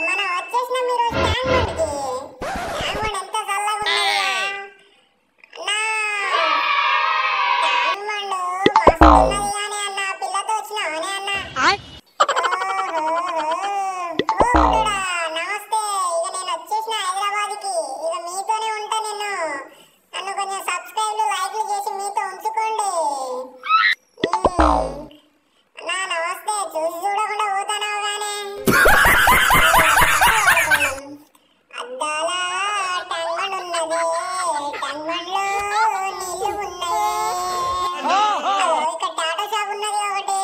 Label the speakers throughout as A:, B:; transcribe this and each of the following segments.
A: మనం వచ్చేసినాం ఈరోజు ట్యాంక్ బండ్కి. ట్యాంక్ బండ్ ఎంత చల్లగా ఉన్నదిగా అన్నా. ట్యాంక్ బండ్ మస్తు ఉన్నది కానీ అన్న, పిల్లతో వచ్చినావనే అన్న. బుడ్డోడా నమస్తే. ఇక నేను వచ్చేసిన హైదరాబాద్కి. ఇక మీతోనే ఉంటా నేను. నన్ను కొంచెం సబ్స్క్రైబ్లు లైక్లు చేసి మీతో ఉంచుకోండి. అన్నా నమస్తే. చూసి చూడకుండా పోతానావు గానే. అద్దాల ట్యాంక్ బండ్ ఉన్నది. ట్యాంక్ బండ్లో నీళ్లు ఉన్నాయి. ఇక్కడ టాటా షాప్ ఉన్నది ఒకటి.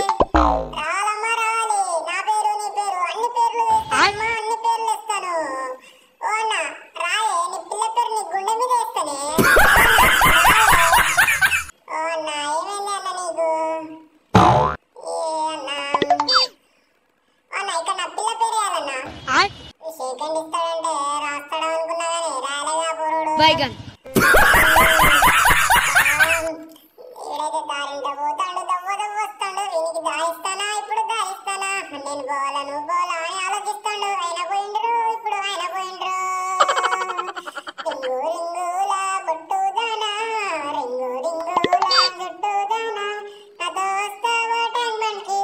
A: రాలమ్మా రావాలి. నా పేరు నీ పేరు అన్ని పేర్లు వేస్తానమ్మా, అన్ని పేర్లు వేస్తాను. ఓ అన్న రాయే, నీ పిల్ల పేరు నీ గుండె మీద వేస్తానే. ఓ అన్న ఏమైంది అన్న నీకు? అన్న ఇక్కడ నా పిల్ల పేరు వేయాలన్నా. సెకండ్ ఇస్తాడంటే రాస్తాడు అనుకున్నా కానీ రాలేగా పోరుడు. ఈడైతే దారింట పోతాడు, దవ్వ వస్తాడు. వీనికి దాయిస్తానా ఇప్పుడు దాయిస్తానా? నేను పోవాలా నువ్వు పోవాలా అని ఆలోచిస్తాడు. ఆయన పోయిండ్రు, ఇప్పుడు ఆయన పోయిండ్రు. రింగు రింగుల బొట్టుదానా, రింగు రింగుల జుట్టుదానా, నాతో వస్తావా ట్యాంక్ బండ్కి?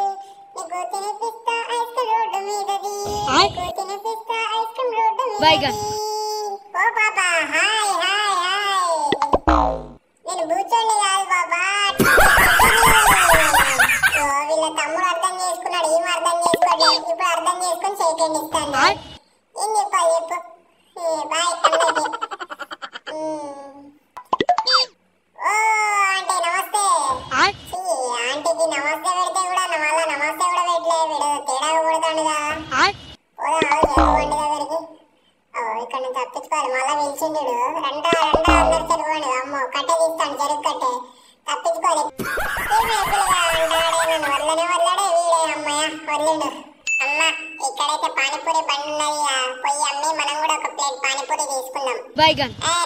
A: నీకు తినిపిస్తా ఐస్ క్రీమ్ రోడ్డు మీదది, నీకు తినిపిస్తా ఐస్ క్రీమ్ రోడ్డు మీదది. ఓ పాపా హాయ్ హాయ్ హాయ్. నేను కూర్చోండి కాదు బాబా. వీళ్ళ తమ్ముడు అర్థం చేసుకున్నాడు, ఏం అర్థం చేసుకోండి. ఇప్పుడు అర్థం చేసుకొని సెకండ్ ఇస్తాను. ఏం చెప్పాలి చెప్పు. బాయ్ అన్నకి. ఓ ఆంటీ నమస్తే. ఆంటీకి నమస్తే పెడితే కూడా మళ్ళా నమస్తే కూడా పెట్టలే. వీడు తేడాగా కొడతాడుగా. పోదాం బండి దగ్గరికి. ఇక్కడ నుంచి తప్పించుకోవాలి. మళ్ళా పిలిచిండు. రండ్రా రండ్రా అందరు చెరుకోండి. అమ్మో కట్టె తీస్తాను, చెరుకు కట్టే. తప్పించుకోవాలి. నన్ను వదలనే వదలడే వీడే. అమ్మయ్య వదిలిండు. అమ్మ ఇక్కడైతే పానీపూరి బండి ఉన్నది. పోయి అమ్మి మనం కూడా ఒక ప్లేట్ పానీపూరి తీసుకుందాం.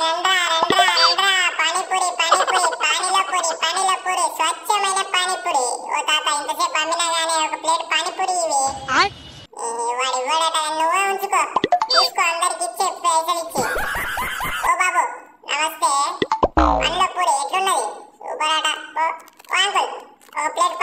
A: రండ్రా రండ్రా రండ్రా. పానీపూరి పానీపూరి పానీల పూరి పానీల పూరి స్వచ్ఛమైన పానీపూరి. ఓ తాత ఇంతసేపు అమ్మినా గానీ ఒక ప్లేట్ పానీపూరి ఇవి. వాడు ఇవ్వడట, నువ్వే ఉంచుకో. తీసుకో అందరికి ఇచ్చే పైసలు ఇచ్చి. ఓ బాబు నమస్తే. పండ్ల పూరి ఎట్లున్నది? సూపర్ అట. ఓ అంకుల్ ఒక ప్లేట్